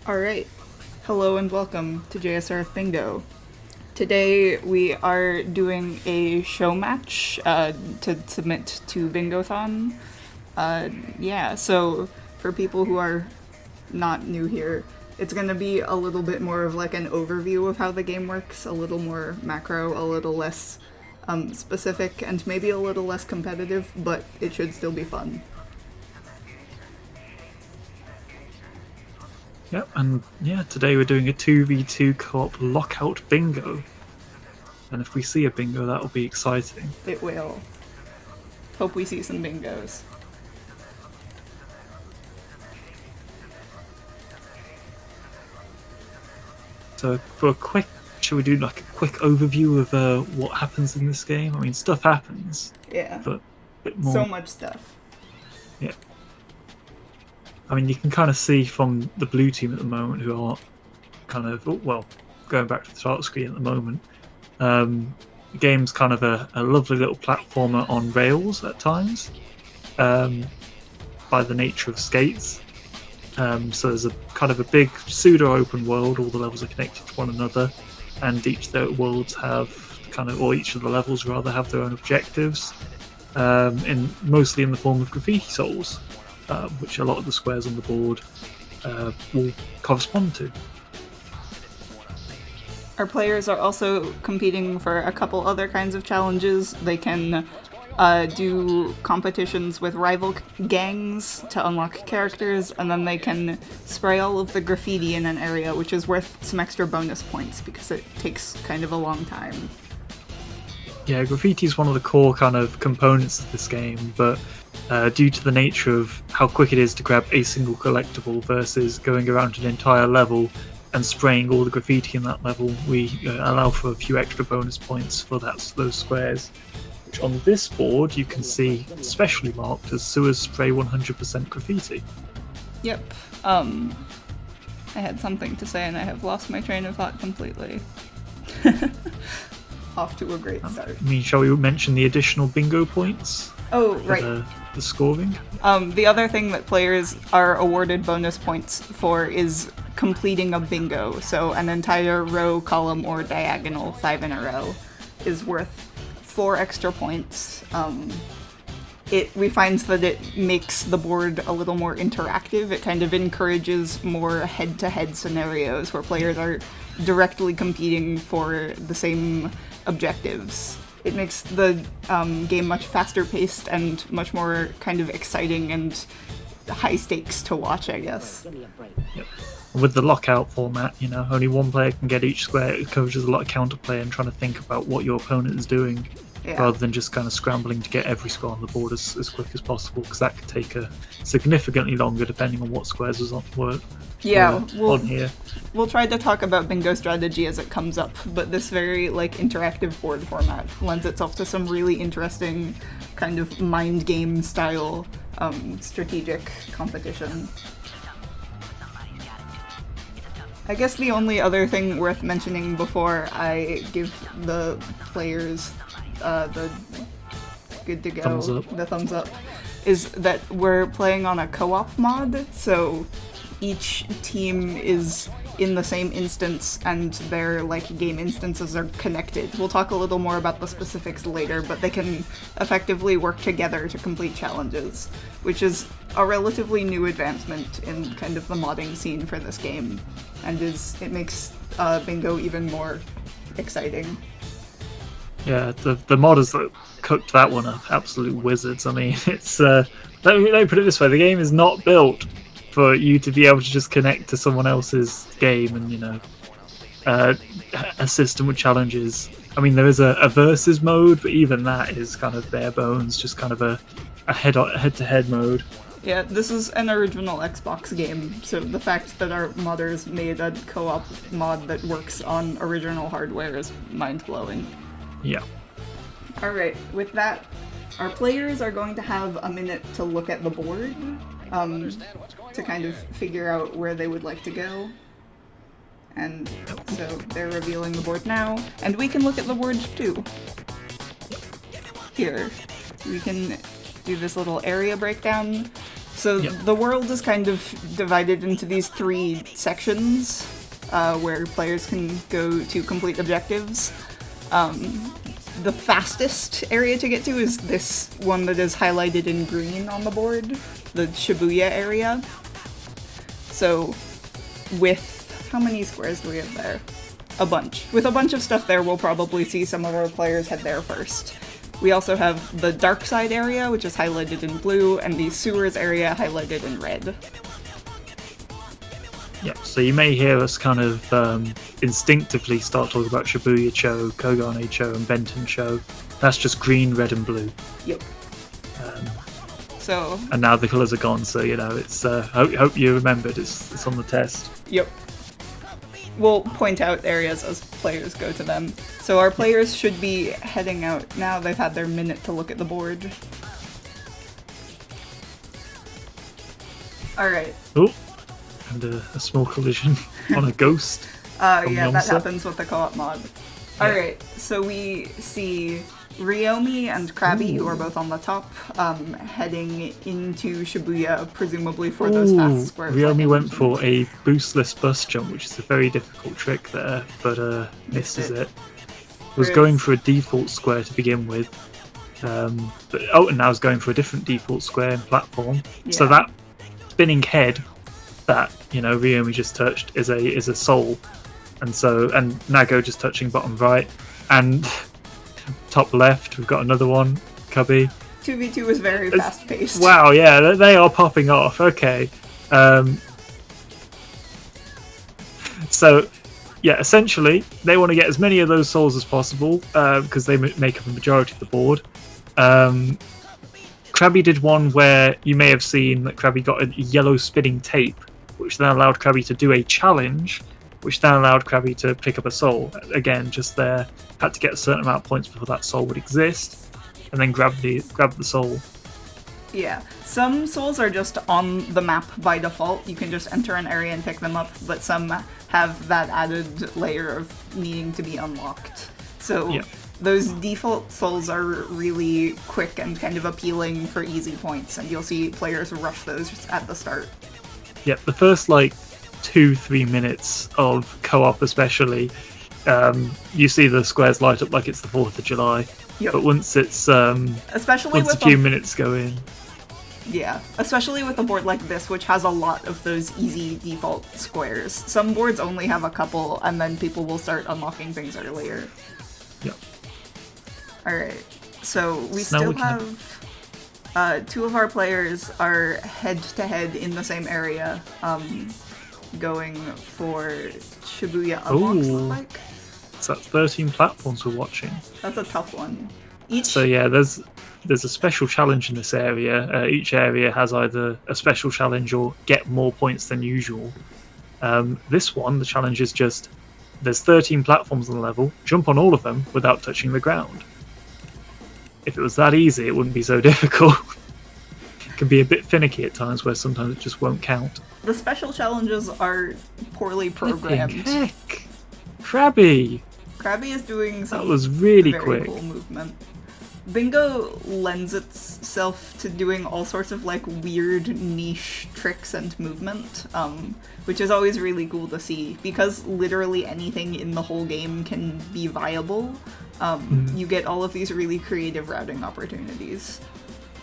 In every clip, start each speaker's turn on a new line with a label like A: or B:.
A: Alright, hello and welcome to JSRF Bingo. Today we are doing a show match to submit to Bingothon. So for people who are not new here, it's going to be a little bit more of like an overview of how the game works, a little more macro, a little less specific, and maybe a little less competitive, but it should still be fun.
B: Yep, and today we're doing a 2v2 co-op lockout bingo. And if we see a bingo, that'll be exciting.
A: It will. Hope we see some bingos.
B: So should we do like a quick overview of what happens in this game? I mean, stuff happens.
A: Yeah.
B: But a bit more.
A: So much stuff.
B: Yeah. I mean, you can kind of see from the blue team at the moment, who are kind of, going back to the start screen at the moment, the game's kind of a lovely little platformer on rails at times, by the nature of skates. So there's a kind of a big pseudo-open world, all the levels are connected to one another, and each of the worlds have each of the levels rather, have their own objectives, mostly in the form of graffiti souls. Which a lot of the squares on the board will correspond to.
A: Our players are also competing for a couple other kinds of challenges. They can do competitions with rival gangs to unlock characters, and then they can spray all of the graffiti in an area, which is worth some extra bonus points because it takes kind of a long time.
B: Yeah, graffiti is one of the core kind of components of this game, but due to the nature of how quick it is to grab a single collectible versus going around an entire level and spraying all the graffiti in that level, we allow for a few extra bonus points for those squares, which on this board you can see specially marked as Sewers Spray 100% Graffiti.
A: Yep. I had something to say and I have lost my train of thought completely. Off to a great start.
B: I mean, shall we mention the additional bingo points?
A: Oh, right.
B: The scoring?
A: The other thing that players are awarded bonus points for is completing a bingo. So an entire row, column, or diagonal, 5 in a row, is worth 4 extra points. We find that it makes the board a little more interactive. It kind of encourages more head-to-head scenarios where players are directly competing for the same objectives. It makes the game much faster paced and much more kind of exciting and high stakes to watch, I guess.
B: Yep. With the lockout format, only one player can get each square. It encourages a lot of counterplay and trying to think about what your opponent is doing, rather than just kind of scrambling to get every square on the board as quick as possible, because that could take significantly longer depending on what squares were on here.
A: We'll try to talk about bingo strategy as it comes up, but this very interactive board format lends itself to some really interesting kind of mind game style strategic competition. I guess the only other thing worth mentioning before I give the players the good to go, the thumbs up, is that we're playing on a co-op mod, so each team is in the same instance and their game instances are connected. We'll talk a little more about the specifics later, but they can effectively work together to complete challenges, which is a relatively new advancement in kind of the modding scene for this game, and it makes bingo even more exciting.
B: Yeah, the modders that cooked that one up, absolute wizards. I mean, it's let me put it this way: the game is not built for you to be able to just connect to someone else's game and a system with challenges. I mean, there is a versus mode, but even that is kind of bare bones, just kind of a head-to-head mode.
A: Yeah, this is an original Xbox game, so the fact that our modders made a co-op mod that works on original hardware is mind-blowing.
B: Yeah.
A: Alright, with that, our players are going to have a minute to look at the board, to kind of figure out where they would like to go. And so they're revealing the board now, and we can look at the board too. Here, we can do this little area breakdown. So the world is kind of divided into these 3 sections where players can go to complete objectives. The fastest area to get to is this one that is highlighted in green on the board, the Shibuya area. So with, how many squares do we have there? A bunch. With a bunch of stuff there, we'll probably see some of our players head there first. We also have the dark side area, which is highlighted in blue, and the sewers area highlighted in red.
B: Yep, so you may hear us kind of instinctively start talking about Shibuya-cho, Kogane-cho, and Benton-cho. That's just green, red, and blue.
A: Yep.
B: And now the colours are gone, so, you know, it's hope you remembered, it's on the test.
A: Yep. We'll point out areas as players go to them. So our players should be heading out now. They've had their minute to look at the board. Alright.
B: Oh, and a small collision on a ghost.
A: Yeah, that happens with the co-op mod. Alright, so we see Ruyomii and Crabbi, who are both on the top, heading into Shibuya, presumably for those fast squares.
B: Ruyomii went for a boostless bus jump, which is a very difficult trick there, but misses it. Was going for a default square to begin with, and now is going for a different default square and platform. Yeah. So that spinning head that, you know, Ruyomii just touched is a soul, and Nago just touching bottom right, and top left, we've got another one, Cubby.
A: 2v2 is very fast-paced.
B: Wow, yeah, they are popping off. Okay. So, yeah, essentially, they want to get as many of those souls as possible, because they make up a majority of the board. Crabbi did one where you may have seen that Crabbi got a yellow spinning tape, which then allowed Crabbi to do a challenge, which then allowed Crabbi to pick up a soul. Again, just there, had to get a certain amount of points before that soul would exist, and then grab the soul.
A: Yeah, some souls are just on the map by default. You can just enter an area and pick them up, but some have that added layer of needing to be unlocked. So those default souls are really quick and kind of appealing for easy points, and you'll see players rush those at the start.
B: Yeah, the first, 2-3 minutes of co-op especially, you see the squares light up like it's the 4th of July. Yep. But once it's
A: especially
B: once a few minutes go in.
A: Yeah, especially with a board like this, which has a lot of those easy default squares. Some boards only have a couple, and then people will start unlocking things earlier.
B: Yep.
A: Alright, so we still have 2 of our players are head-to-head in the same area, going for Shibuya unlocks, look like.
B: So that's 13 platforms we're watching.
A: That's a tough one.
B: So yeah, there's a special challenge in this area. Each area has either a special challenge or get more points than usual. This one, the challenge is just, there's 13 platforms on the level, jump on all of them without touching the ground. If it was that easy, it wouldn't be so difficult. It can be a bit finicky at times where sometimes it just won't count.
A: The special challenges are poorly programmed.
B: Heck! Crabbi
A: is doing some
B: that was really
A: very
B: quick.
A: Cool movement. Bingo lends itself to doing all sorts of weird niche tricks and movement, which is always really cool to see, because literally anything in the whole game can be viable. You get all of these really creative routing opportunities.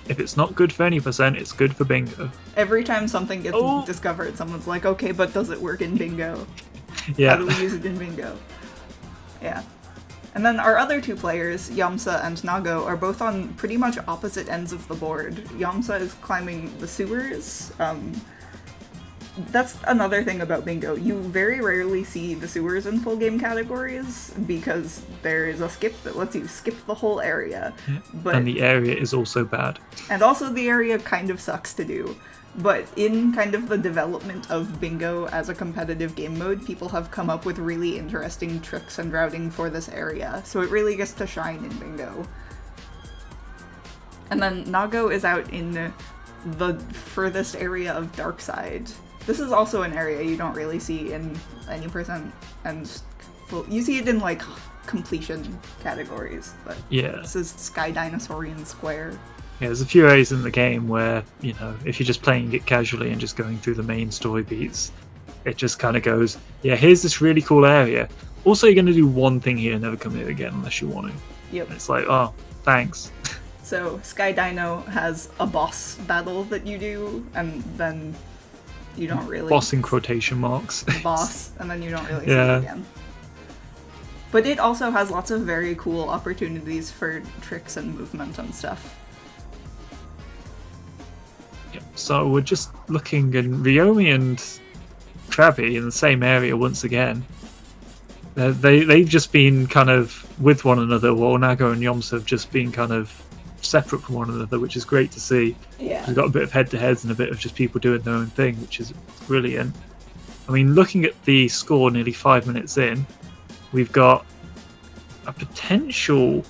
B: If it's not good for any percent, it's good for Bingo.
A: Every time something gets discovered, someone's like, okay, but does it work in Bingo?
B: Yeah.
A: How do we use it in Bingo? Yeah. And then our other 2 players, Yomsa and Nago, are both on pretty much opposite ends of the board. Yomsa is climbing the sewers. That's another thing about Bingo. You very rarely see the sewers in full game categories, because there is a skip that lets you skip the whole area.
B: And the area is also bad.
A: And also the area kind of sucks to do. But in kind of the development of Bingo as a competitive game mode, people have come up with really interesting tricks and routing for this area, so it really gets to shine in Bingo. And then Nago is out in the furthest area of Dark Side. This is also an area you don't really see in any percent, and you see it in completion categories, but
B: yeah.
A: This is Sky Dinosaurian Square.
B: Yeah, there's a few areas in the game where, you know, if you're just playing it casually and just going through the main story beats, it just kind of goes, yeah, here's this really cool area. Also, you're going to do one thing here, never come here again unless you want to.
A: Yep.
B: And it's like, oh, thanks.
A: So Sky Dino has a boss battle that you do, and then you don't really...
B: Boss in quotation marks.
A: Boss, and then you don't really see it again. But it also has lots of very cool opportunities for tricks and movement and stuff.
B: Yep. So we're just looking, and Ruyomii and Crabbi in the same area once again. They've just been kind of with one another, while Nago and Yomsa have just been kind of separate from one another, which is great to see.
A: Yeah.
B: We've got a bit of head-to-heads and a bit of just people doing their own thing, which is brilliant. I mean, looking at the score nearly 5 minutes in, we've got a potential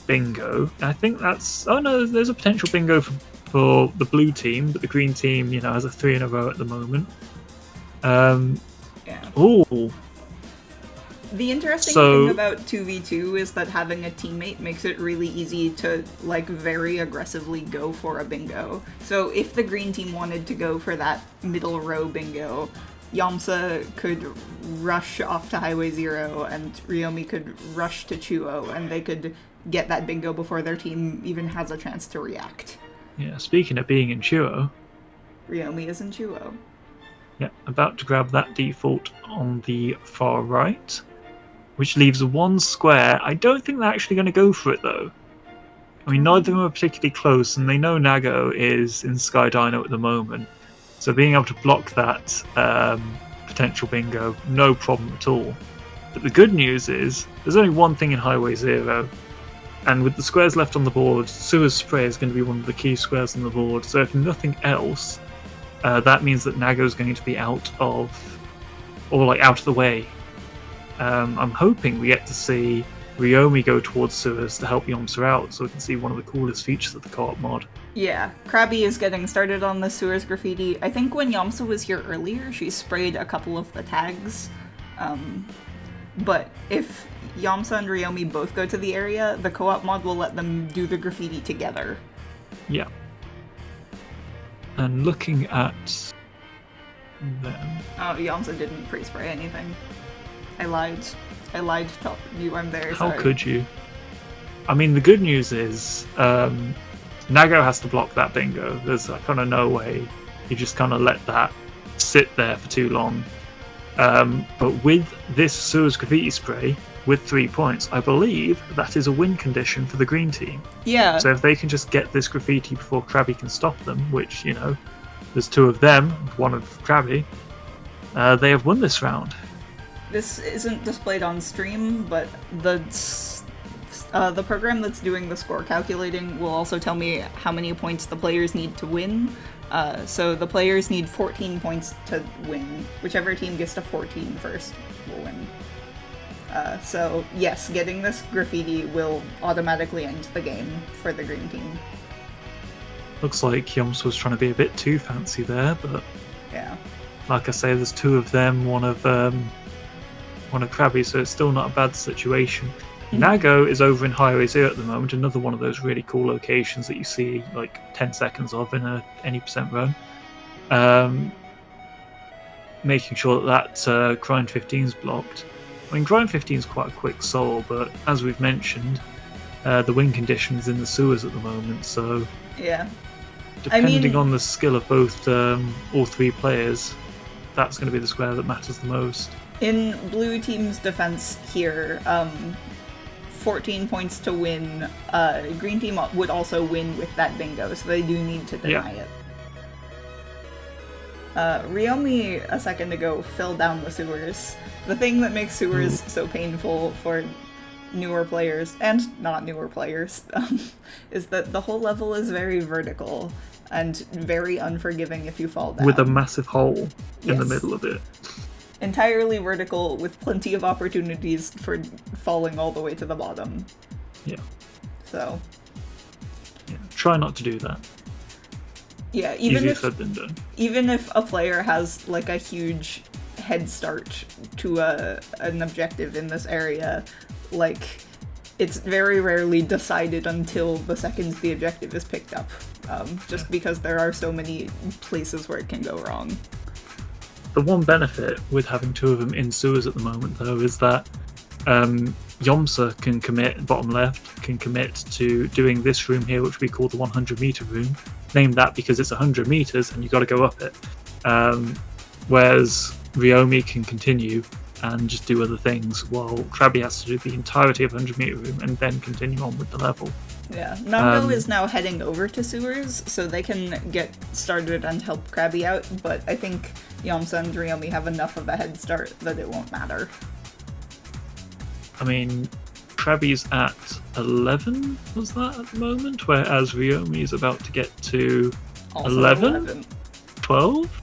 B: bingo. I think that's... Oh no, there's a potential bingo for the blue team, but the green team, you know, has a 3 in a row at the moment.
A: Yeah.
B: Ooh.
A: The interesting thing about 2v2 is that having a teammate makes it really easy to, like, very aggressively go for a bingo. So if the green team wanted to go for that middle row bingo, Yomsa could rush off to Highway 0 and Ruyomii could rush to Chuo, and they could get that bingo before their team even has a chance to react.
B: Yeah, speaking of being in Chuo...
A: Ruyomii is in Chuo.
B: Yeah, about to grab that default on the far right, which leaves one square. I don't think they're actually going to go for it, though. I mean, neither of them are particularly close, and they know Nago is in Sky Dino at the moment. So being able to block that potential bingo, no problem at all. But the good news is, there's only one thing in Highway 0, and with the squares left on the board, Sewer's Spray is going to be one of the key squares on the board, so if nothing else, that means that Nago's going to be out of the way. I'm hoping we get to see Ruyomii go towards sewers to help Yomsa out, so we can see one of the coolest features of the co-op mod.
A: Yeah, Crabbi is getting started on the sewers graffiti. I think when Yomsa was here earlier, she sprayed a couple of the tags. But if Yomsa and Ruyomii both go to the area, the co-op mod will let them do the graffiti together.
B: Yeah. And looking at them...
A: Oh, Yomsa didn't pre-spray anything. I lied to you, I'm there,
B: How
A: sorry.
B: could you? I mean, the good news is, Nago has to block that bingo. There's kind of no way you just kind of let that sit there for too long. But with this Sewers Graffiti Spray, with 3 points, I believe that is a win condition for the green team.
A: Yeah.
B: So if they can just get this graffiti before Crabbi can stop them, which, you know, there's 2 of them, 1 of Crabbi, they have won this round.
A: This isn't displayed on stream, but the program that's doing the score calculating will also tell me how many points the players need to win. So the players need 14 points to win. Whichever team gets to 14 first will win. So yes, getting this graffiti will automatically end the game for the green team.
B: Looks like Yomsa was trying to be a bit too fancy there, but
A: yeah.
B: Like I say, there's 2 of them, one of Crabbi, so it's still not a bad situation. Nago is over in Highway 0 at the moment, another one of those really cool locations that you see like 10 seconds of in any percent run. Making sure that Grind 15 is blocked. I mean, Grind 15 is quite a quick soul, but as we've mentioned, the win condition's in the sewers at the moment, so
A: yeah.
B: Depending on the skill of both all 3 players, that's going to be the square that matters the most.
A: In blue team's defense here, 14 points to win. Green team would also win with that bingo, so they do need to deny it. Ruyomii, a second ago, fell down the sewers. The thing that makes sewers so painful for newer players, and not newer players, is that the whole level is very vertical and very unforgiving if you fall down.
B: With a massive hole in the middle of it.
A: Entirely vertical, with plenty of opportunities for falling all the way to the bottom.
B: Yeah.
A: So.
B: Yeah. Try not to do that.
A: Yeah,
B: Easier said than done.
A: Even if a player has like a huge head start to an objective in this area, like it's very rarely decided until the second the objective is picked up, just because there are so many places where it can go wrong.
B: The one benefit with having two of them in sewers at the moment, though, is that Yomsa can commit, bottom left, can commit to doing this room here, which we call the 100-meter room. Named that because it's 100 meters and you've got to go up it. Whereas Ruyomii can continue and just do other things, while Crabbi has to do the entirety of 100-meter room and then continue on with the level.
A: Yeah, Nago is now heading over to sewers, so they can get started and help Crabbi out, but I think Yomsa and Ruyomii have enough of a head start that it won't matter.
B: I mean, Crabbi's at 11, was that at the moment? Whereas Ruyomii is about to get to
A: Also
B: 11? 12?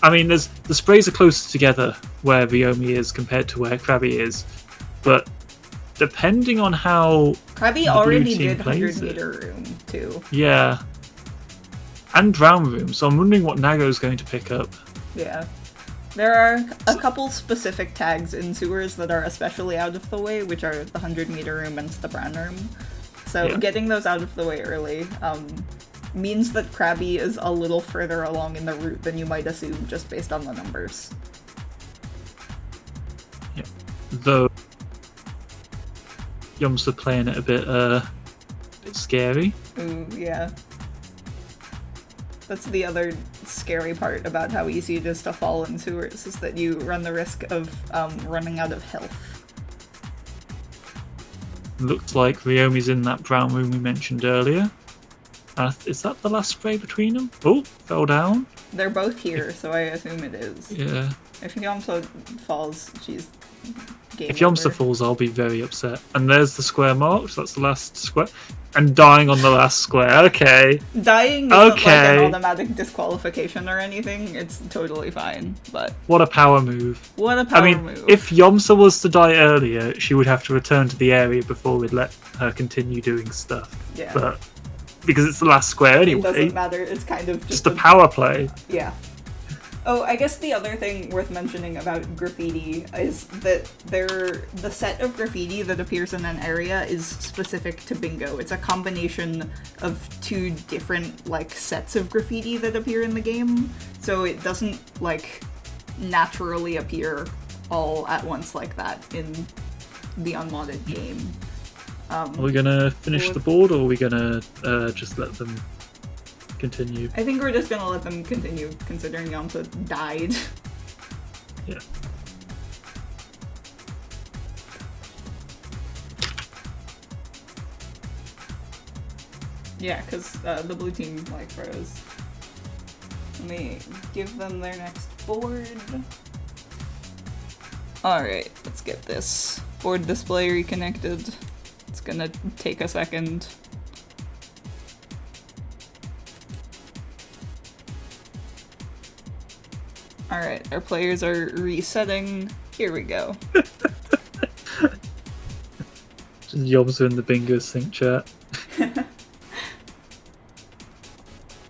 B: I mean, the sprays are closer together where Ruyomii is compared to where Crabbi is, but depending on how
A: Crabbi already did 100-meter room, too.
B: Yeah. And round room, so I'm wondering what Nago's going to pick up.
A: Yeah. There are a couple specific tags in sewers that are especially out of the way, which are the 100-meter room and the brown room. So getting those out of the way early means that Crabbi is a little further along in the route than you might assume just based on the numbers.
B: Yeah. Though Yomsa playing it a bit scary.
A: Ooh, yeah. That's the other scary part about how easy it is to fall in sewers, is that you run the risk of running out of health.
B: Looks like Ryomii's in that brown room we mentioned earlier. Is that the last spray between them? Oh, fell down.
A: They're both here, so I assume it is.
B: Yeah.
A: If Yomsa falls, she's game
B: If Yomsa
A: over.
B: falls, I'll be very upset. And there's the square marked. That's the last square. And dying on the last square. Okay.
A: Dying isn't like an automatic disqualification or anything. It's totally fine, but...
B: What a power move.
A: What a power move.
B: I mean, if Yomsa was to die earlier, she would have to return to the area before we'd let her continue doing stuff.
A: Yeah.
B: But because it's the last square anyway.
A: It doesn't matter. It's kind of
B: just a power play.
A: Yeah. Oh, I guess the other thing worth mentioning about graffiti is that the set of graffiti that appears in an area is specific to bingo. It's a combination of two different, sets of graffiti that appear in the game, so it doesn't, naturally appear all at once like that in the unmodded game.
B: Are we gonna finish the board, or are we gonna just let them continue?
A: I think we're just gonna let them continue, considering Yomsa died.
B: Yeah.
A: Yeah, because the blue team, froze. Let me give them their next board. Alright, let's get this board display reconnected. It's gonna take a second. Alright, our players are resetting. Here we go.
B: Just Yomsa in the bingo sync chat.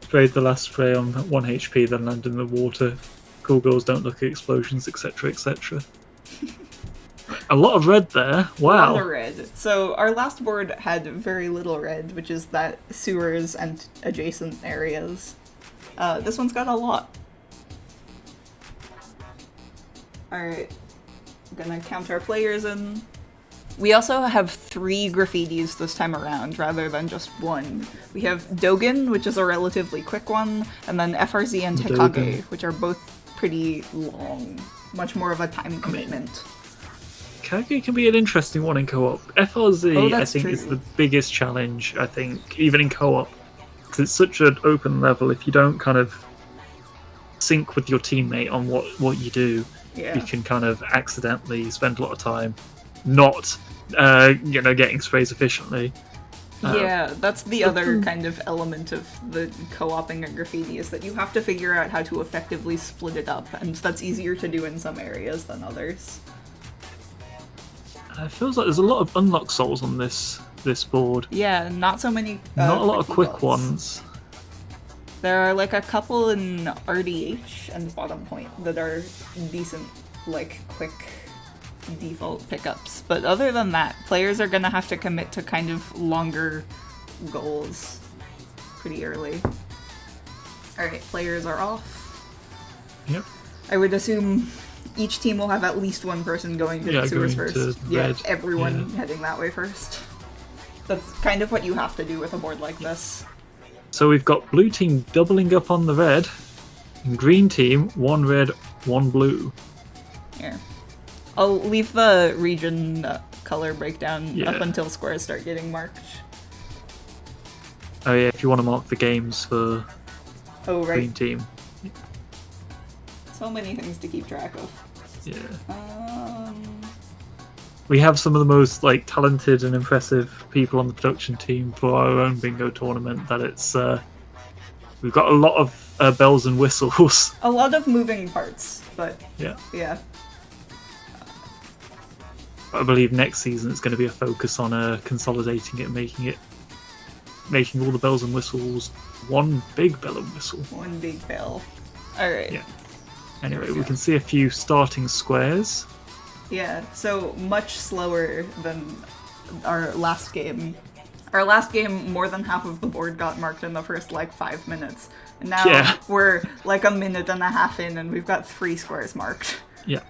B: Sprayed the last spray on 1 HP, then landed in the water. Cool girls don't look at explosions, etc., etc. A lot of red there. Wow.
A: A lot of red. So our last board had very little red, which is that sewers and adjacent areas. This one's got a lot. Alright, I'm gonna count our players in. We also have 3 graffitis this time around, rather than just 1. We have Dogen, which is a relatively quick one, and then FRZ and Hekage, which are both pretty long. Much more of a time commitment.
B: Hekage can be an interesting one in co-op. FRZ, I think, is the biggest challenge, I think, even in co-op. Because it's such an open level, if you don't kind of sync with your teammate on what you do, you can kind of accidentally spend a lot of time not, getting sprays efficiently.
A: Yeah, that's the other kind of element of the co-oping a graffiti, is that you have to figure out how to effectively split it up, and that's easier to do in some areas than others.
B: It feels like there's a lot of unlock souls on this board.
A: Yeah, not so many.
B: Not a lot of quick ones.
A: There are a couple in RDH and Bottom Point that are decent, quick default pickups. But other than that, players are going to have to commit to kind of longer goals pretty early. Alright, players are off.
B: Yep.
A: I would assume each team will have at least one person going to the sewers first. Everyone heading that way first. That's kind of what you have to do with a board like this.
B: So we've got blue team doubling up on the red, and green team, 1 red, 1 blue.
A: Here. I'll leave the region color breakdown up until squares start getting marked.
B: Oh yeah, if you want to mark the games for green team.
A: So many things to keep track of.
B: Yeah. We have some of the most talented and impressive people on the production team for our own bingo tournament. That it's we've got a lot of bells and whistles.
A: A lot of moving parts, but yeah.
B: I believe next season it's going to be a focus on consolidating it, making all the bells and whistles one big bell and whistle.
A: One big bell. All right.
B: Yeah. Anyway, we can see a few starting squares.
A: Yeah, so much slower than our last game. Our last game, more than half of the board got marked in the first 5 minutes. And now we're a minute and a half in and we've got 3 squares marked.
B: Yeah.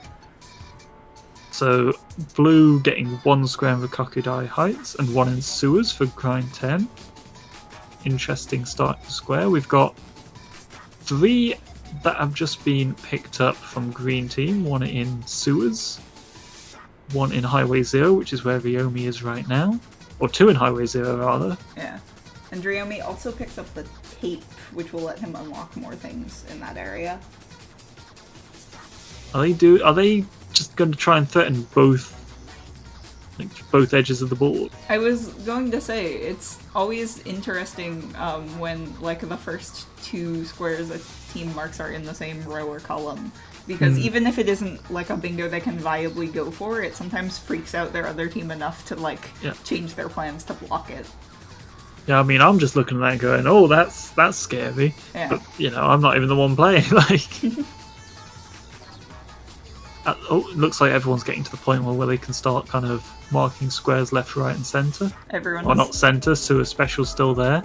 B: So blue getting 1 square in the Kakudai Heights and 1 in sewers for grind 10. Interesting starting square. We've got 3 that have just been picked up from green team. 1 in sewers, 1 in Highway 0, which is where Ruyomii is right now. Or 2 in Highway 0, rather.
A: Yeah. And Ruyomii also picks up the tape, which will let him unlock more things in that area.
B: Are they just going to try and threaten both edges of the board?
A: I was going to say, it's always interesting when the first 2 squares a team marks are in the same row or column. Because even if it isn't a bingo they can viably go for, it sometimes freaks out their other team enough to change their plans to block it.
B: Yeah, I mean, I'm just looking at that and going, oh, that's scary.
A: Yeah.
B: But, I'm not even the one playing. It looks like everyone's getting to the point where they can start kind of marking squares left, right, and centre.
A: Or
B: not centre, Sewer Special's still there.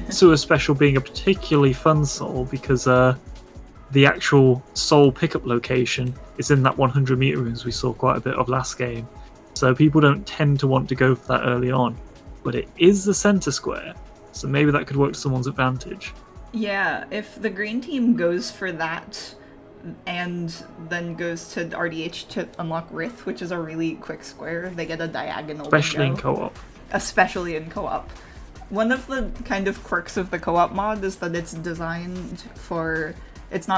B: Sewer Special being a particularly fun soul because the actual soul pickup location is in that 100 metre rooms we saw quite a bit of last game. So people don't tend to want to go for that early on. But it is the centre square, so maybe that could work to someone's advantage.
A: Yeah, if the green team goes for that and then goes to RDH to unlock Rith, which is a really quick square, they get a diagonal
B: Especially
A: window.
B: in co-op.
A: Especially in co-op. One of the kind of quirks of the co-op mod is that it's not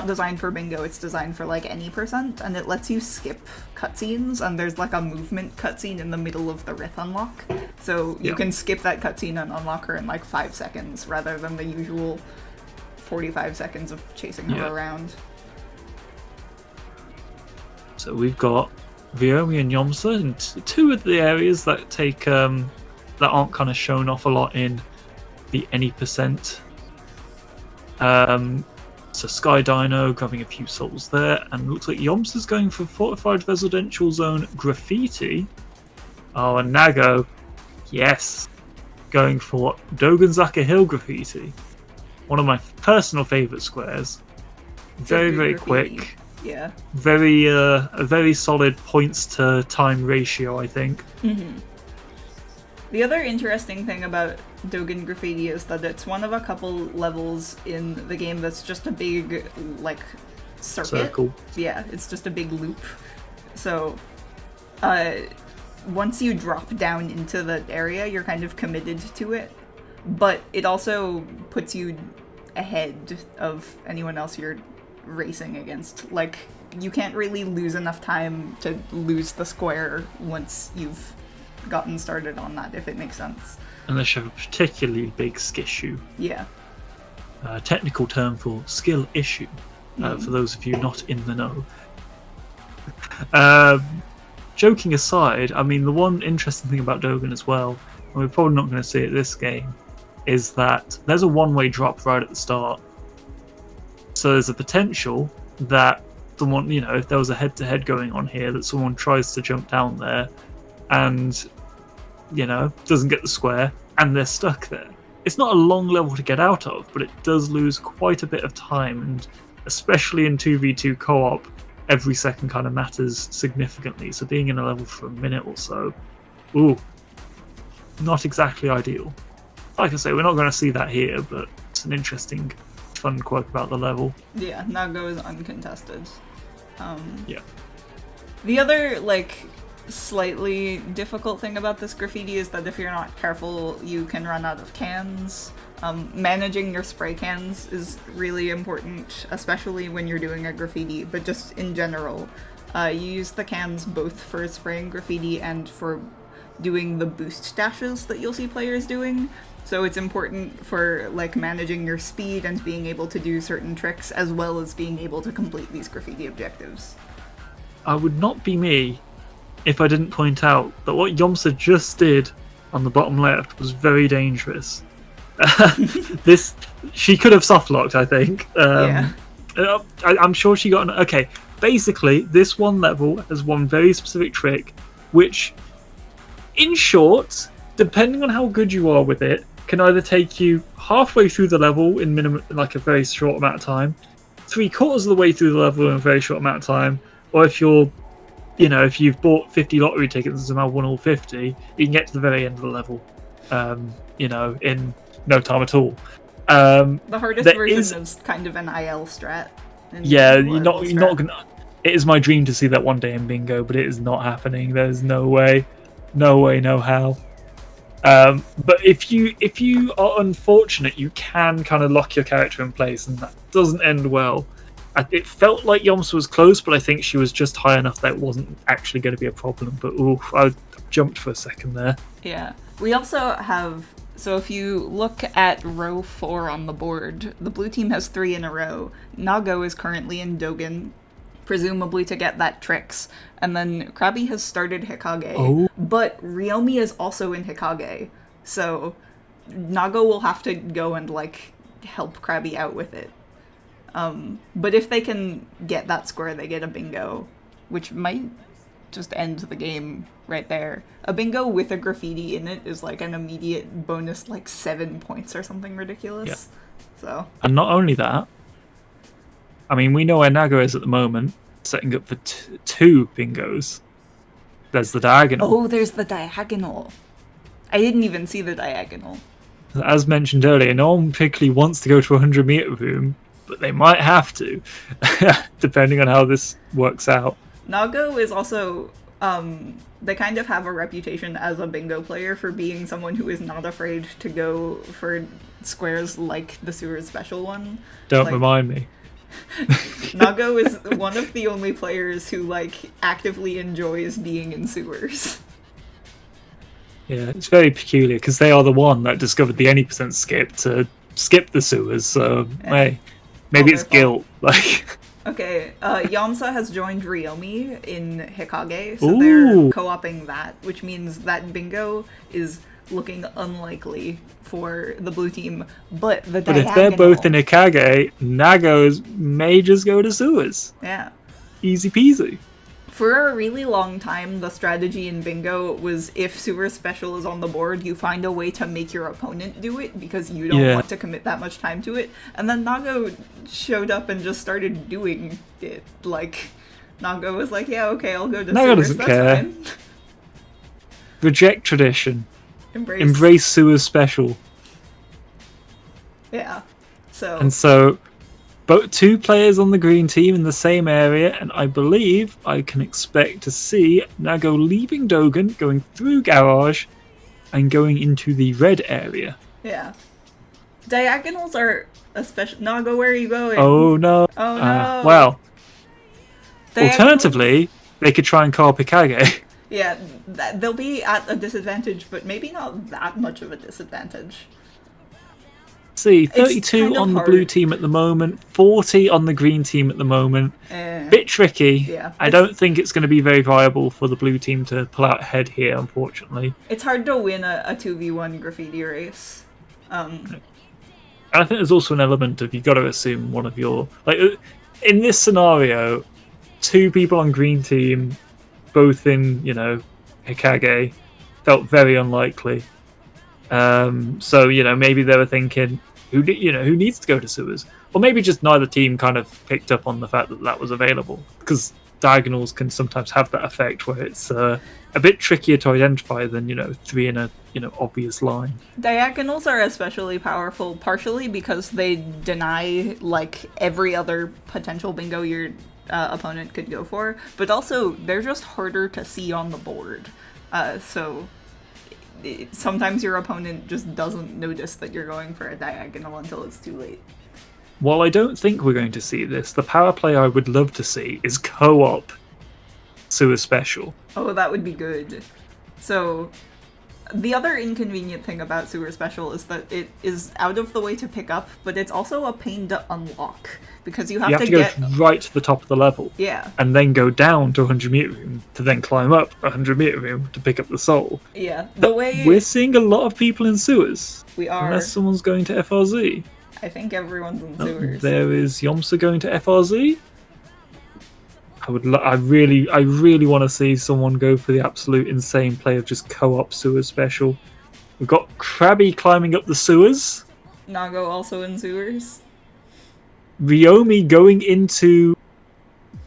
A: designed for bingo, it's designed for any percent, and it lets you skip cutscenes, and there's a movement cutscene in the middle of the Rith unlock. So you can skip that cutscene and unlock her in 5 seconds, rather than the usual 45 seconds of chasing her around.
B: So we've got Ruyomii and Yomsa in 2 of the areas that that aren't kind of shown off a lot in the any percent. So Sky Dino grabbing a few souls there, and looks like Yomsa's going for Fortified Residential Zone Graffiti. Oh, and Nago, yes, going for Doganzaka Hill Graffiti. One of my personal favourite squares. Very quick.
A: Yeah.
B: A very solid points to time ratio, I think.
A: Mm-hmm. The other interesting thing about Dogan Graffiti is that it's one of a couple levels in the game that's just a big, circle. Yeah, it's just a big loop. So, once you drop down into the area, you're kind of committed to it. But it also puts you ahead of anyone else you're racing against. You can't really lose enough time to lose the square once you've gotten started on that, if it makes sense.
B: Unless you have a particularly big skissue.
A: Yeah.
B: Technical term for skill issue, for those of you not in the know. Joking aside, I mean, the one interesting thing about Dogan as well, and we're probably not going to see it this game, is that there's a one-way drop right at the start. So there's a potential that someone, if there was a head-to-head going on here, that someone tries to jump down there and, doesn't get the square and they're stuck there. It's not a long level to get out of, but it does lose quite a bit of time, and especially in 2v2 co-op, every second kind of matters significantly. So being in a level for a minute or so, not exactly ideal. Like I say, we're not going to see that here, but it's an interesting, fun quirk about the level.
A: Yeah, Nago is uncontested.
B: Yeah.
A: The other, slightly difficult thing about this graffiti is that if you're not careful, you can run out of cans. Managing your spray cans is really important, especially when you're doing a graffiti, but just in general. You use the cans both for spraying graffiti and for doing the boost dashes that you'll see players doing. So it's important for managing your speed and being able to do certain tricks, as well as being able to complete these graffiti objectives.
B: I would not be me if I didn't point out that what Yomsa just did on the bottom left was very dangerous. She could have softlocked, I think.
A: Yeah.
B: I'm sure she got okay. Basically, this one level has one very specific trick, which, in short, depending on how good you are with it, can either take you halfway through the level in a very short amount of time, 3/4 of the way through the level in a very short amount of time, or if you've bought 50 lottery tickets and somehow won all 50, you can get to the very end of the level, in no time at all.
A: The hardest version is kind of an IL strat.
B: Yeah, you're not gonna. It is my dream to see that one day in Bingo, but it is not happening. There's no way, no how. But if you are unfortunate, you can kind of lock your character in place, and that doesn't end well. It felt like Yomsa was close, but I think she was just high enough that it wasn't actually going to be a problem. But I jumped for a second there.
A: Yeah. We also have... So if you look at row 4 on the board, the blue team has 3 in a row. Nago is currently in Dogen, presumably to get that tricks. And then Crabbi has started Hikage, but Ruyomii is also in Hikage. So Nago will have to go and, help Crabbi out with it. But if they can get that square, they get a bingo, which might just end the game right there. A bingo with a graffiti in it is an immediate bonus 7 points or something ridiculous. Yeah. So. And
B: not only that, I mean, we know where Nago is at the moment, setting up for 2 bingos. There's the diagonal.
A: Oh, there's the diagonal. I didn't even see the diagonal.
B: As mentioned earlier, no one particularly wants to go to a 100-meter room, but they might have to, depending on how this works out.
A: Nago is also, they kind of have a reputation as a bingo player for being someone who is not afraid to go for squares like the sewer special one.
B: Don't remind me.
A: Nago is one of the only players who, actively enjoys being in sewers.
B: Yeah, it's very peculiar, because they are the one that discovered the any percent skip to skip the sewers, so, hey. Maybe it's guilt.
A: Okay, Yomsa has joined Ruyomii in Hikage, so they're co-oping that, which means that bingo is looking unlikely for the blue team, but the diagonal...
B: But if they're both in Hikage, Nago may just go to sewers.
A: Yeah.
B: Easy peasy.
A: For a really long time, the strategy in Bingo was if Sewer Special is on the board, you find a way to make your opponent do it because you don't want to commit that much time to it. And then Nago showed up and just started doing it. Nago was like, yeah, okay, I'll go to
B: Nago
A: Sewers,
B: doesn't
A: that's
B: care.
A: fine.
B: Reject tradition.
A: Embrace
B: Sewer Special.
A: Yeah.
B: And so... But 2 players on the green team in the same area, and I believe I can expect to see Nago leaving Dogen, going through Garage, and going into the red area.
A: Yeah. Diagonals are a special... Nago, where are you going?
B: Oh no.
A: Oh no.
B: Well. Alternatively, they could try and call Hikage.
A: Yeah, they'll be at a disadvantage, but maybe not that much of a disadvantage.
B: See, 32 on the blue team at the moment, 40 on the green team at the moment. Bit tricky.
A: Yeah.
B: I don't think it's going to be very viable for the blue team to pull out ahead here, unfortunately.
A: It's hard to win a 2v1 graffiti race.
B: I think there's also an element of you've got to assume one of your... in this scenario, two people on green team, both in, Hikage, felt very unlikely. So, maybe they were thinking, who needs to go to sewers? Or maybe just neither team kind of picked up on the fact that that was available. Because diagonals can sometimes have that effect where it's a bit trickier to identify than, three in a, obvious line.
A: Diagonals are especially powerful, partially because they deny, like, every other potential bingo your opponent could go for, but also they're just harder to see on the board. So sometimes your opponent just doesn't notice that you're going for a diagonal until it's too late.
B: While I don't think we're going to see this, the power play I would love to see is co-op sewer special.
A: Oh, that would be good. So the other inconvenient thing about Sewer Special is that it is out of the way to pick up, but it's also a pain to unlock, because you have to
B: go
A: get
B: right to the top of the level.
A: Yeah.
B: And then go down to 100 meter room to then climb up 100 meter room to pick up the soul.
A: Yeah.
B: We're seeing a lot of people in sewers.
A: We are.
B: Unless someone's going to FRZ.
A: I think everyone's in sewers.
B: There is Yomsa going to FRZ. I really want to see someone go for the absolute insane play of just co-op sewer special. We've got Crabbi climbing up the sewers.
A: Nago also in sewers.
B: Ruyomii going into...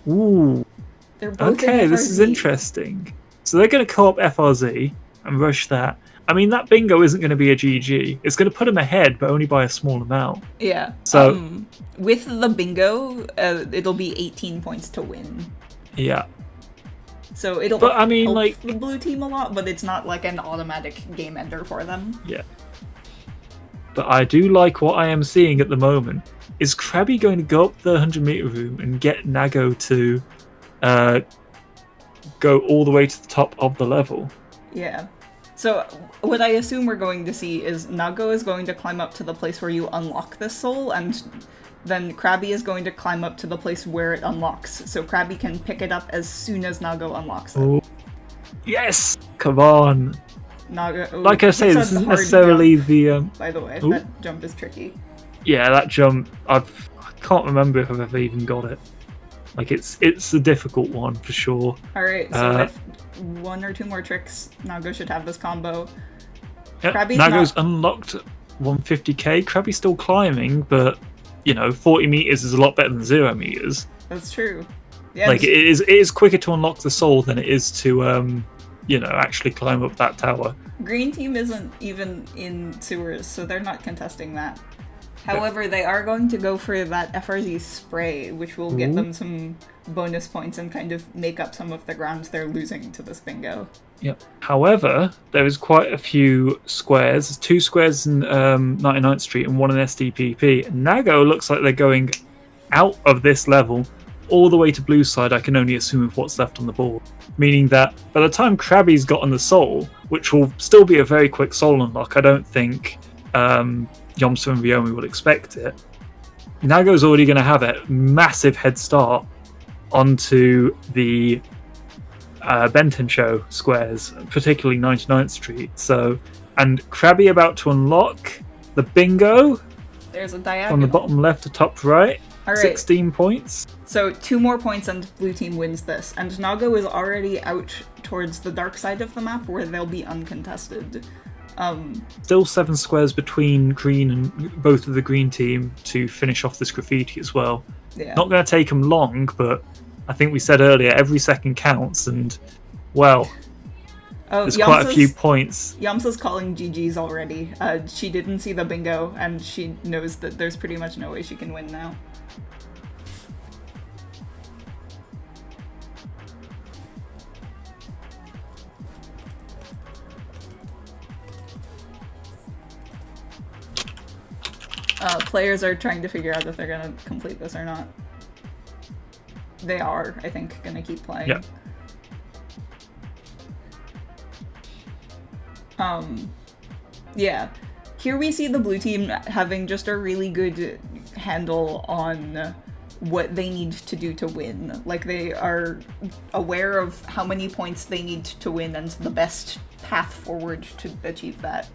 B: Ooh.
A: They're both in FRZ.
B: This is interesting. So they're going to co-op FRZ and rush that. I mean, that bingo isn't going to be a GG. It's going to put them ahead, but only by a small amount.
A: Yeah.
B: So
A: with the bingo, it'll be 18 points to win.
B: Yeah.
A: So it'll
B: help
A: the blue team a lot, but it's not like an automatic game ender for them.
B: Yeah. But I do like what I am seeing at the moment. Is Crabbi going to go up the 100 meter room and get Nago to go all the way to the top of the level?
A: Yeah. So what I assume we're going to see is Nago is going to climb up to the place where you unlock this soul, and then Crabbi is going to climb up to the place where it unlocks. So Crabbi can pick it up as soon as Nago unlocks it.
B: Oh. Yes! Come on!
A: Nago,
B: like I say, this isn't necessarily
A: jump, by the way, that jump is tricky.
B: Yeah, that jump, I can't remember if I've ever even got it. Like, it's a difficult one, for sure.
A: Alright, so with one or two more tricks, Nago should have this combo.
B: Yep, Nago's unlocked 150k. Crabbi's still climbing, but, 40 meters is a lot better than 0 meters.
A: That's true. Yeah,
B: like, it is quicker to unlock the soul than it is to, actually climb up that tower.
A: Green team isn't even in sewers, so they're not contesting that. However, they are going to go for that FRZ spray, which will get them some bonus points and kind of make up some of the ground they're losing to this bingo.
B: Yep. However, there is quite a few squares. There's 2 squares in 99th Street and 1 in SDPP. And Nago looks like they're going out of this level all the way to blue side, I can only assume, of what's left on the board. Meaning that by the time Crabbi's gotten the soul, which will still be a very quick soul unlock, I don't think Yomsa and Ruyomii will expect it. Nago's already going to have a massive head start onto the Benton Show squares, particularly 99th Street. So, and Crabbi about to unlock the bingo.
A: There's a diagonal.
B: From the bottom left to top right.
A: All right.
B: 16 points.
A: So 2 more points and blue team wins this. And Nago is already out towards the dark side of the map where they'll be uncontested.
B: Still 7 squares between green and both of the green team to finish off this graffiti as well.
A: Yeah.
B: Not going to take them long, but I think we said earlier, every second counts, and, well, there's quite a few points.
A: Yomsa's calling GG's already. She didn't see the bingo, and she knows that there's pretty much no way she can win now. Players are trying to figure out if they're going to complete this or not. They are, I think, going to keep playing.
B: Yeah.
A: Yeah. Here we see the blue team having just a really good handle on what they need to do to win. Like, they are aware of how many points they need to win and the best path forward to achieve that.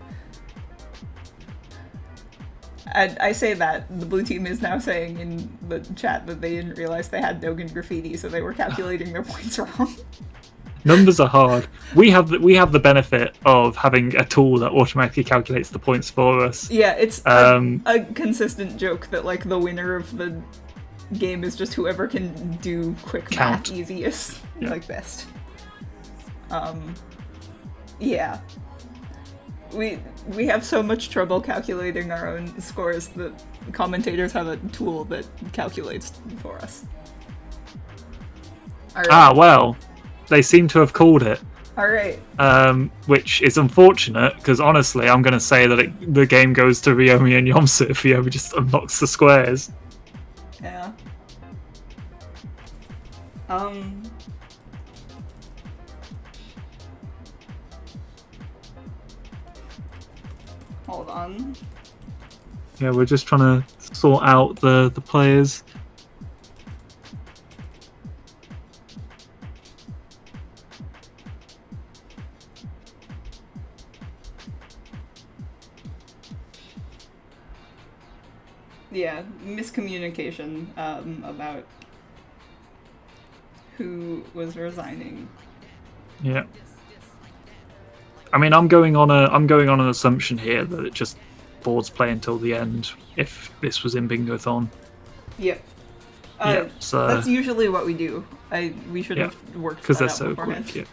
A: I say that the blue team is now saying in the chat that they didn't realize they had Dogen graffiti, so they were calculating their points wrong.
B: Numbers are hard. We have the benefit of having a tool that automatically calculates the points for us.
A: Yeah, it's a consistent joke that like the winner of the game is just whoever can do quick math easiest, like best. Yeah. We have so much trouble calculating our own scores that commentators have a tool that calculates for us. Right.
B: Ah, well, they seem to have called it.
A: Alright.
B: Which is unfortunate, because honestly, I'm going to say that the game goes to Ruyomii and Yomsa if Ruyomii just unlocks the squares.
A: Yeah. Hold on.
B: Yeah, we're just trying to sort out the players.
A: Yeah, miscommunication about who was resigning.
B: Yeah. I mean, I'm going on an assumption here that it just boards play until the end. If this was in Bingothon.
A: Yep.
B: So
A: that's usually what we do. We should have worked because they're so beforehand.
B: quick. Yeah.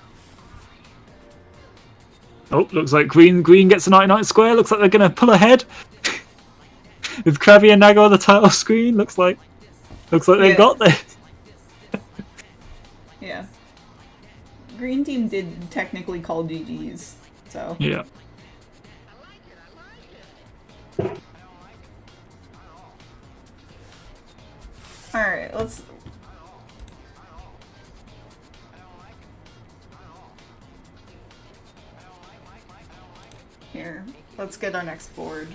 B: Oh, looks like green gets a 99 square. Looks like they're gonna pull ahead. With Crabbi and Nago on the title screen, looks like they've got this.
A: Yeah. Green team did technically call GGs, so.
B: Yeah.
A: Alright, let's... Here, let's get our next board.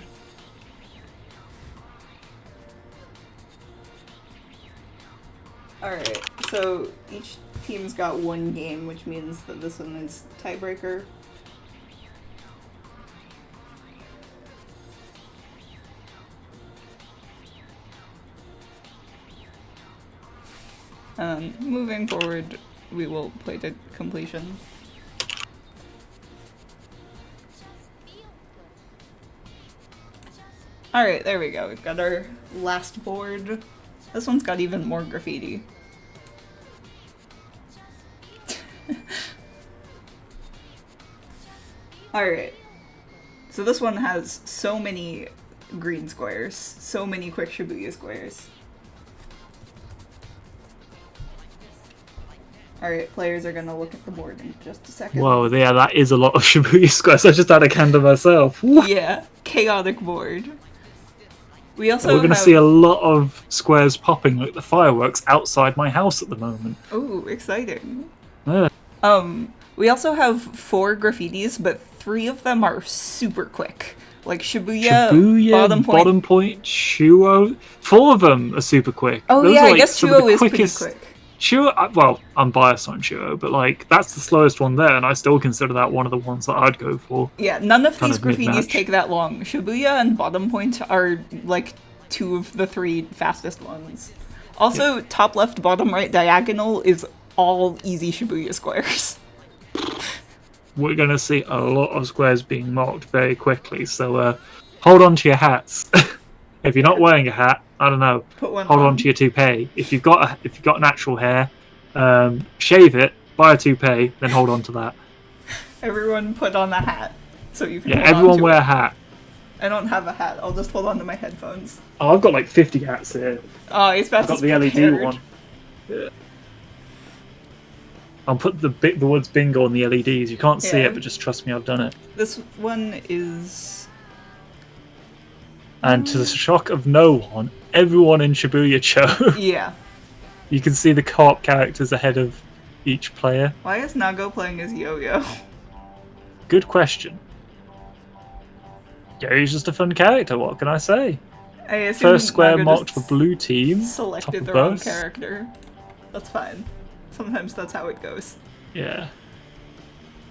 A: Alright, so each team's got one game, which means that this one is tiebreaker. Moving forward, we will play to completion. Alright, there we go. We've got our last board. This one's got even more graffiti. Alright. So this one has so many green squares. So many quick Shibuya squares. Alright, players are gonna look at the board in just a second.
B: Whoa, yeah, that is a lot of Shibuya squares. I just had a candle myself.
A: Yeah, chaotic board. We also
B: We're going to see a lot of squares popping like the fireworks outside my house at the moment.
A: Ooh, exciting.
B: Yeah.
A: We also have 4 graffitis, but 3 of them are super quick. Like Shibuya, bottom point,
B: Chuo. 4 of them are super quick.
A: Oh
B: Those
A: yeah,
B: are, like,
A: I guess Chuo is pretty quick.
B: Chuo, well, I'm biased on Chuo, but like that's the slowest one there, and I still consider that one of the ones that I'd go for.
A: Yeah, none of these graffitis take that long. Shibuya and bottom point are like 2 of the 3 fastest ones. Also, top left, bottom right diagonal is all easy Shibuya squares.
B: We're going to see a lot of squares being marked very quickly, so hold on to your hats. If you're not wearing a hat, I don't know. Hold on to your toupee. If you've got natural hair, shave it, buy a toupee, then hold on to that.
A: Everyone put on a hat so you can.
B: Yeah, everyone wear a hat.
A: I don't have a hat. I'll just hold on to my headphones.
B: Oh, I've got like 50 hats here.
A: Oh, it's fast.
B: I've got the LED one. Yeah. I'll put the words bingo on the LEDs. You can't see it, but just trust me, I've done it.
A: This one is.
B: And to the shock of no one, everyone in Shibuya Cho.
A: Yeah.
B: You can see the co-op characters ahead of each player.
A: Why is Nago playing as Yo-Yo?
B: Good question. Yo-Yo's just a fun character, what can I say?
A: I assume
B: First square
A: Nago
B: marked for blue team.
A: Selected the wrong character. That's fine. Sometimes that's how it goes.
B: Yeah.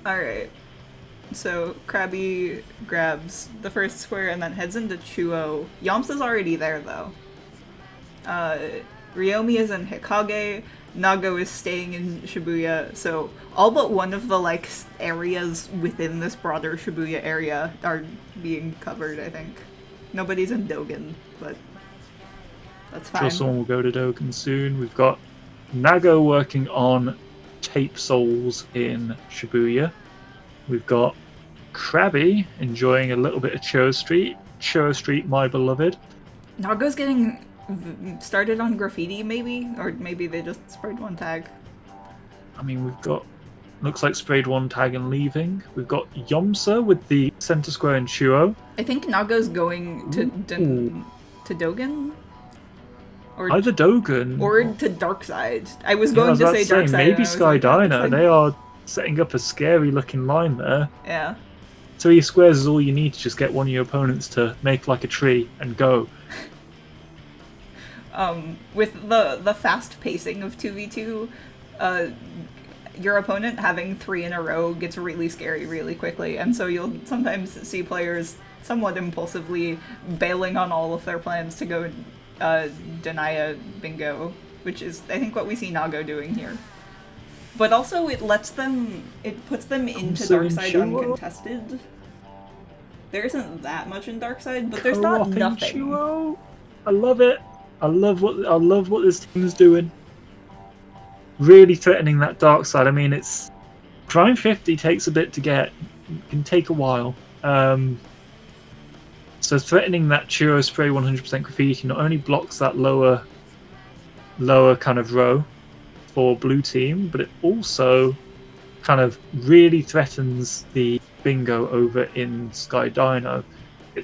A: Alright. So Crabbi grabs the first square and then heads into Chuo. Yomsa's already there though. Ryomi is in Hikage. Nago is staying in Shibuya. So all but one of the like areas within this broader Shibuya area are being covered. I think nobody's in Dogen, but that's fine.
B: Sure, someone will go to Dogen soon. We've got Nago working on tape soles in Shibuya. We've got Crabbi enjoying a little bit of Churro Street. Churro Street, my beloved.
A: Nago's getting started on graffiti, maybe? Or maybe they just sprayed one tag.
B: I mean, we've got... Looks like sprayed one tag and leaving. We've got Yomsa with the center square in Chuo.
A: I think Nago's going to Dogen? Or
B: either Dogen
A: or to Darkside. I was going to say Darkside.
B: Maybe Sky Diner. They are setting up a scary looking line there.
A: Yeah.
B: 3 squares is all you need to just get one of your opponents to make like a tree and go.
A: With the fast pacing of 2v2, your opponent having 3 in a row gets really scary really quickly, and so you'll sometimes see players somewhat impulsively bailing on all of their plans to go deny a bingo, which is, I think, what we see Nago doing here. But also it puts them into Darkside uncontested. There isn't that much in Darkside, but there's not nothing.
B: Chuo. I love it. I love what this team is doing. Really threatening that dark side. I mean, it's Grind 50 takes a bit to get. It can take a while. So threatening that Churro spray 100% graffiti not only blocks that lower kind of row for blue team, but it also kind of really threatens the bingo over in Sky Dino.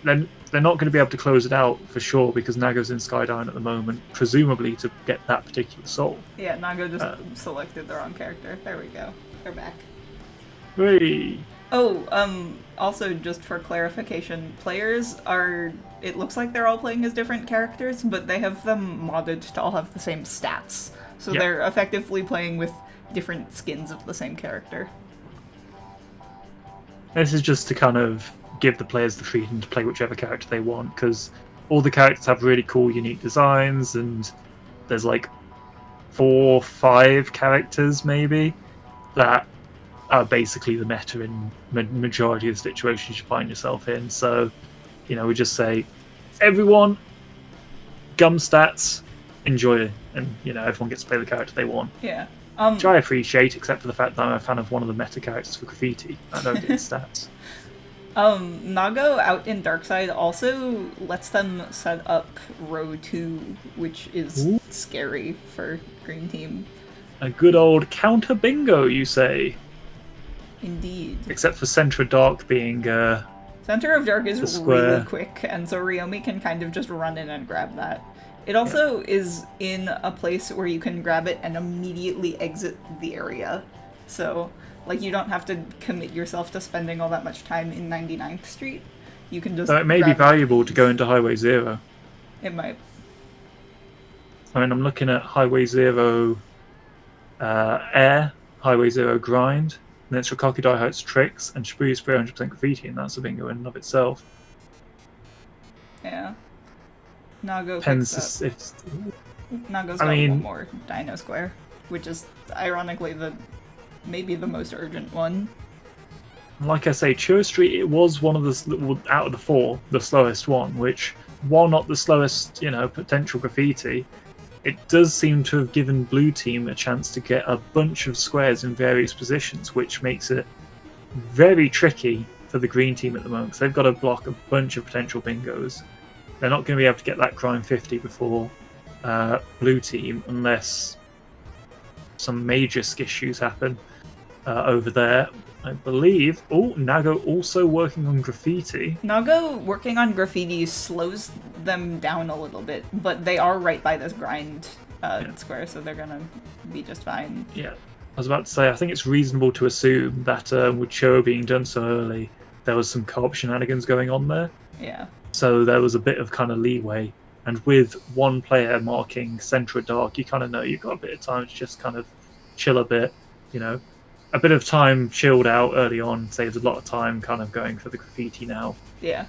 B: They're not going to be able to close it out for sure because Nago's in Sky Dino at the moment, presumably to get that particular soul.
A: Yeah, Nago just selected the wrong character. There we go. They're back.
B: Hey.
A: Oh, also just for clarification, players are, it looks like they're all playing as different characters, but they have them modded to all have the same stats. So they're effectively playing with different skins of the same character.
B: This is just to kind of give the players the freedom to play whichever character they want, because all the characters have really cool, unique designs, and there's like 4 or 5 characters maybe that are basically the meta in majority of the situations you find yourself in. So, you know, we just say, everyone, gum stats, enjoy it, and you know, everyone gets to play the character they want.
A: Yeah.
B: Which I appreciate, except for the fact that I'm a fan of one of the meta characters for graffiti. I don't get the stats.
A: Nago out in Darkside also lets them set up row 2, which is scary for green team.
B: A good old counter bingo, you say?
A: Indeed.
B: Except for Center of Dark being
A: Center of Dark is really quick, and so Ryomi can kind of just run in and grab that. It also is in a place where you can grab it and immediately exit the area. So, like, you don't have to commit yourself to spending all that much time in 99th Street. You can just
B: So it may be valuable to go into Highway 0.
A: It might.
B: I mean, I'm looking at Highway 0 Air, Highway 0 Grind, and then it's Rokaki Daihat's Tricks, and Shibuya Spray 100% Graffiti, and that's a bingo in and of itself.
A: Yeah. Nago
B: Depends if...
A: Nago's got one more Dino Square, which is ironically maybe the most urgent one.
B: Like I say, Churro Street, it was one of the, out of the 4, the slowest one, which, while not the slowest, you know, potential graffiti, it does seem to have given blue team a chance to get a bunch of squares in various positions, which makes it very tricky for the green team at the moment, because they've got to block a bunch of potential bingos. They're not going to be able to get that Crime 50 before blue team unless some major issues happen over there. I believe... Oh, Nago also working on graffiti.
A: Nago working on graffiti slows them down a little bit, but they are right by this grind square, so they're going to be just fine.
B: Yeah. I was about to say, I think it's reasonable to assume that with Cho being done so early, there was some co-op shenanigans going on there.
A: Yeah.
B: So there was a bit of kind of leeway. And with one player marking Center of Dark, you kind of know you've got a bit of time to just kind of chill a bit, you know. a bit of time chilled out early on, saves a lot of time kind of going for the graffiti now.
A: Yeah.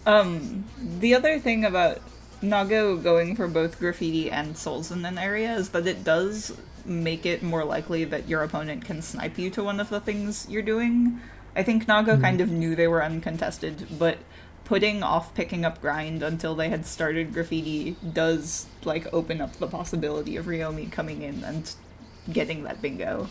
A: The other thing about Nago going for both graffiti and souls in an area is that it does make it more likely that your opponent can snipe you to one of the things you're doing. I think Nago kind of knew they were uncontested, but putting off picking up grind until they had started graffiti does, like, open up the possibility of Ruyomii coming in and getting that bingo.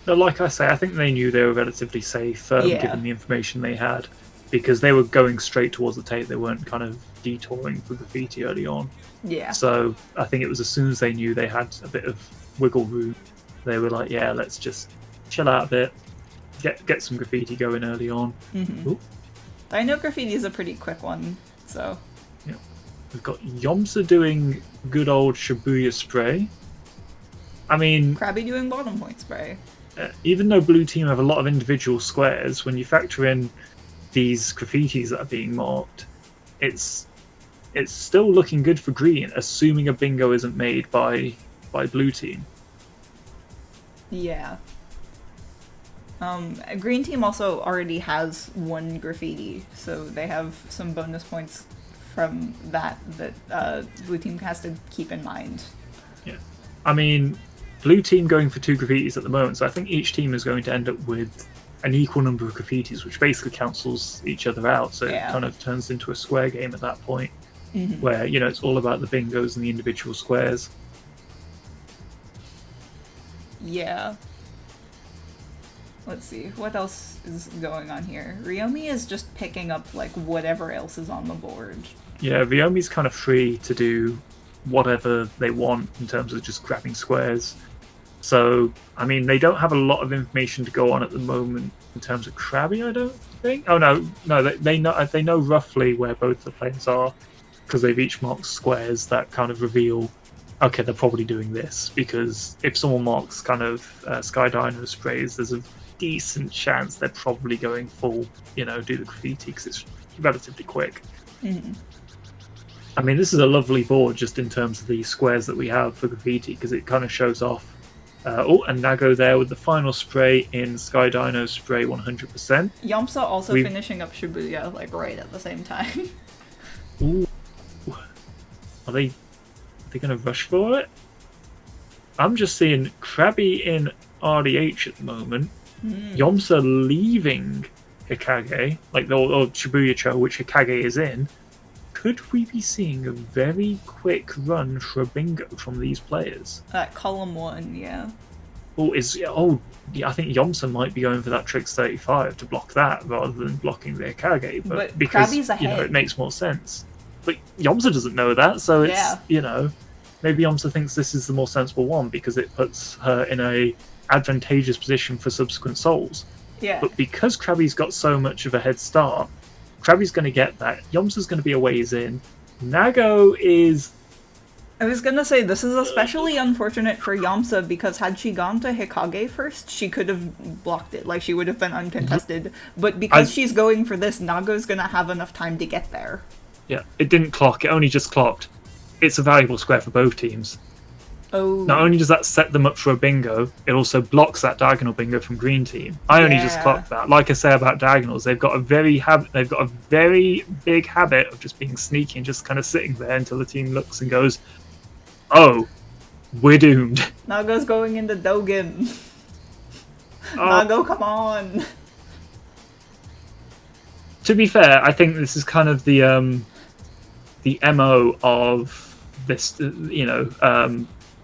B: But like I say, I think they knew they were relatively safe, given the information they had, because they were going straight towards the tape. They weren't kind of detouring for graffiti early on.
A: Yeah.
B: So I think it was as soon as they knew they had a bit of wiggle room, they were like, yeah, let's just chill out a bit, get some graffiti going early on.
A: Mm-hmm. I know graffiti is a pretty quick one, so...
B: Yeah. We've got Yomsa doing good old Shibuya spray. I mean...
A: Crabbi doing bottom point spray.
B: Even though blue team have a lot of individual squares, when you factor in these graffitis that are being marked, it's still looking good for green, assuming a bingo isn't made by blue team.
A: Yeah. Green team also already has one graffiti, so they have some bonus points from that blue team has to keep in mind.
B: Yeah. I mean, blue team going for 2 graffitis at the moment, so I think each team is going to end up with an equal number of graffitis, which basically cancels each other out, so it kind of turns into a square game at that point, where, you know, it's all about the bingos and the individual squares.
A: Yeah. Let's see, what else is going on here? Ruyomii is just picking up, like, whatever else is on the board.
B: Yeah, Ryomii's kind of free to do whatever they want in terms of just grabbing squares. So, I mean, they don't have a lot of information to go on at the moment in terms of Crabbi, I don't think. Oh, no, they know roughly where both the players are, because they've each marked squares that kind of reveal, okay, they're probably doing this, because if someone marks kind of Sky Dino sprays, there's a decent chance they're probably going full, you know, do the graffiti, because it's relatively quick. I mean, this is a lovely board just in terms of the squares that we have for graffiti, because it kind of shows off. And Nago there with the final spray in Sky Dino spray 100%.
A: Yomsa also finishing up Shibuya, like, right at the same time.
B: Ooh. Are they going to rush for it? I'm just seeing Crabbi in RDH at the moment. Yomsa leaving Hikage, like the or Shibuya Cho, which Hikage is in. Could we be seeing a very quick run for a bingo from these players?
A: At column 1, yeah.
B: Yeah, I think Yomsa might be going for that Tricks 35 to block that rather than blocking the Hikage, but because
A: Crabbi's ahead.
B: You know, it makes more sense. But Yomsa doesn't know that, so it's you know, maybe Yomsa thinks this is the more sensible one because it puts her in a advantageous position for subsequent souls.
A: Yeah.
B: But because Crabbi's got so much of a head start, Crabbi's going to get that. Yomsa's going to be a ways in. Nago is...
A: I was going to say, this is especially unfortunate for Yomsa because had she gone to Hikage first, she could have blocked it. Like, she would have been uncontested. But because she's going for this, Nago's going to have enough time to get there.
B: Yeah, it didn't clock. It only just clocked. It's a valuable square for both teams.
A: Oh.
B: Not only does that set them up for a bingo, it also blocks that diagonal bingo from green team. I only just clocked that. Like I say about diagonals, they've got a very big habit of just being sneaky and just kind of sitting there until the team looks and goes, "Oh, we're doomed."
A: Nago's going into Dogen. Nago, come on.
B: To be fair, I think this is kind of the MO of this, you know,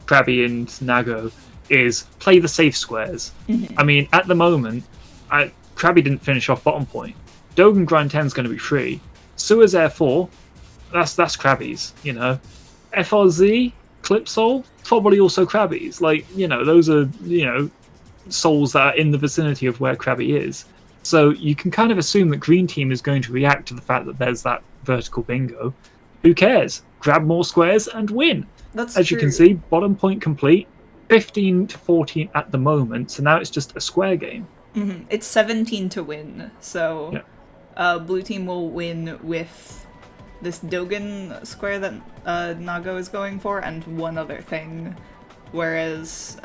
B: Crabbi and Nago is play the safe squares. I mean, at the moment, Crabbi didn't finish off bottom point. Dogen Grind 10 is going to be free. Suez Air 4, that's Crabbi's, you know. FRZ, Clip Soul, probably also Crabbi's. Like, you know, those are, you know, souls that are in the vicinity of where Crabbi is. So you can kind of assume that green team is going to react to the fact that there's that vertical bingo. Who cares? Grab more squares and win.
A: That's
B: As
A: true.
B: You can see, bottom point complete, 15 to 14 at the moment, so now it's just a square game.
A: It's 17 to win, so blue team will win with this Dogen square that Nago is going for, and one other thing. whereas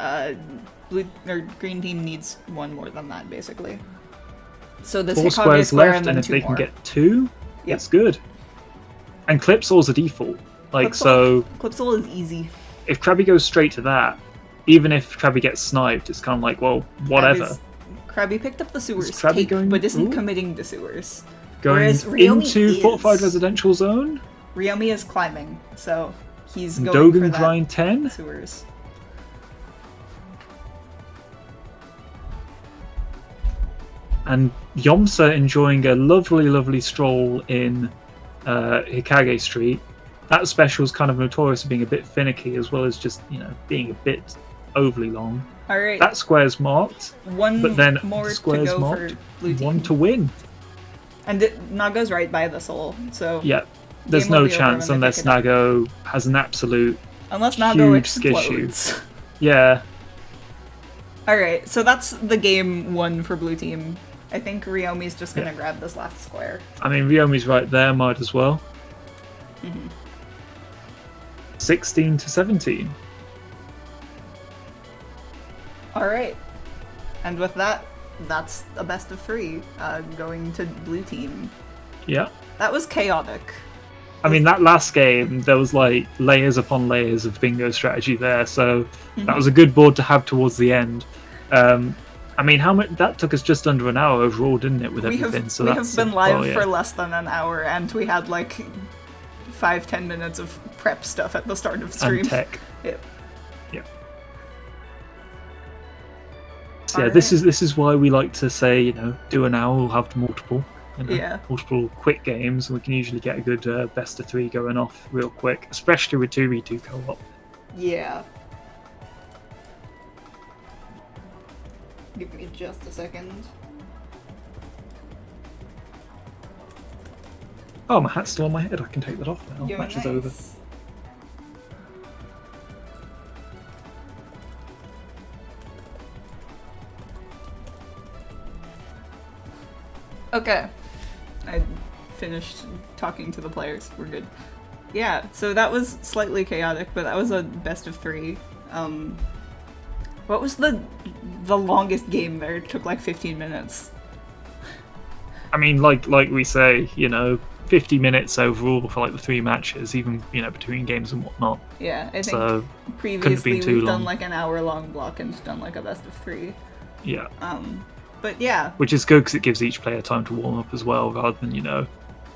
A: blue or green team needs one more than that, basically. So this
B: 4
A: Hikage
B: squares
A: square
B: left,
A: and then
B: and if
A: 2
B: they
A: more.
B: can get 2,
A: Yep.
B: it's good. And Clipsoul's a default.
A: Clipsoul is easy.
B: If Crabby goes straight to that, even if Crabby gets sniped, it's kind of like, well, whatever.
A: Crabby picked up the sewers
B: Crabby
A: tape,
B: going-
A: but isn't
B: ooh.
A: committing to sewers.
B: Going
A: Whereas Ruyomii
B: into
A: is.
B: fortified residential zone.
A: Ruyomii is climbing, so he's going
B: Dogen
A: for that
B: grind 10.
A: sewers.
B: And Yomsa enjoying a lovely, lovely stroll in Hikage Street. That special is kind of notorious for being a bit finicky, as well as just, being a bit overly long.
A: All right,
B: That square's marked,
A: one
B: but then
A: more
B: the
A: to
B: square's
A: go
B: marked.
A: for blue team.
B: One to win.
A: And Naga's right by the soul, so
B: Yeah, there's
A: game will
B: no
A: be over
B: chance
A: when they
B: unless
A: pick it up.
B: Nago has an absolute
A: unless Nago
B: huge skishu.
A: explodes.
B: Yeah.
A: All right, so that's the game one for blue team. I think Ryomi's just gonna grab this last square.
B: I mean, Ryomi's right there, might as well. 16 to 17.
A: All right, and with that, that's a best of 3 going to blue team.
B: Yeah.
A: That was chaotic.
B: I mean, that last game, there was like layers upon layers of bingo strategy there, so that was a good board to have towards the end. I mean, how much that took us just under an hour overall, didn't it, with everything?
A: We have been live for less than an hour, and we had like 5-10 minutes of prep stuff at the start of stream.
B: And tech.
A: Yep.
B: Yeah. So yeah, this is why we like to say, do an hour, we'll have multiple. Multiple quick games, and we can usually get a good best of 3 going off real quick, especially with 2v2 co-op.
A: Yeah. Give me just a second.
B: Oh, my hat's still on my head. I can take that off now. Match is over.
A: Okay. I finished talking to the players. We're good. Yeah, so that was slightly chaotic, but that was a best of 3. What was the longest game there? It took like 15 minutes.
B: I mean, like we say, 50 minutes overall for like the 3 matches, even between games and whatnot.
A: Yeah, I think
B: So,
A: previously
B: too
A: we've done
B: long.
A: like an hour-long block and done like a best of 3.
B: Yeah.
A: But yeah,
B: Which is good because it gives each player time to warm up as well, rather than,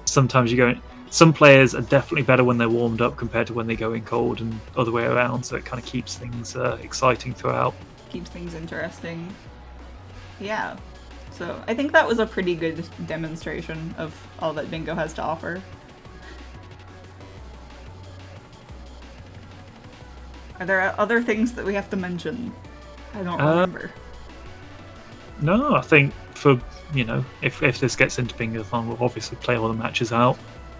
B: sometimes you go. Some players are definitely better when they're warmed up compared to when they go in cold, and other way around. So it kind of keeps things exciting throughout.
A: keeps things interesting. Yeah, so I think that was a pretty good demonstration of all that Bingo has to offer. Are there other things that we have to mention? I don't remember.
B: No, I think for if this gets into Bingothon, we'll obviously play all the matches out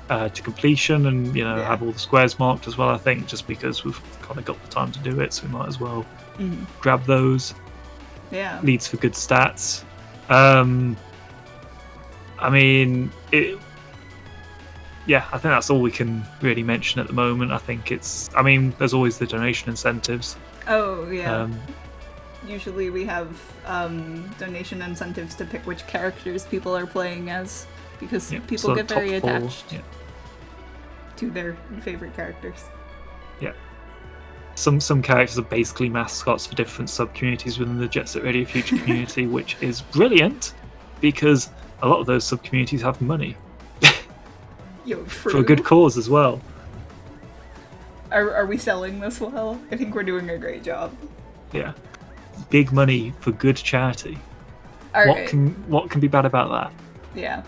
B: to completion, and have all the squares marked as well. I think just because we've kind of got the time to do it, so we might as well grab those.
A: Yeah.
B: Leads for good stats. I mean, I think that's all we can really mention at the moment. I think there's always the donation incentives.
A: Oh yeah. Usually we have donation incentives to pick which characters people are playing as, because people
B: so
A: get
B: top
A: very
B: 4,
A: attached to their favorite characters.
B: Yeah. Some characters are basically mascots for different sub-communities within the Jet Set Radio Future community, which is brilliant, because a lot of those sub-communities have money.
A: Yo, true.
B: For a good cause as well.
A: Are we selling this well? I think we're doing a great job.
B: Yeah. Big money for good charity.
A: All right.
B: What can be bad about that?
A: Yeah.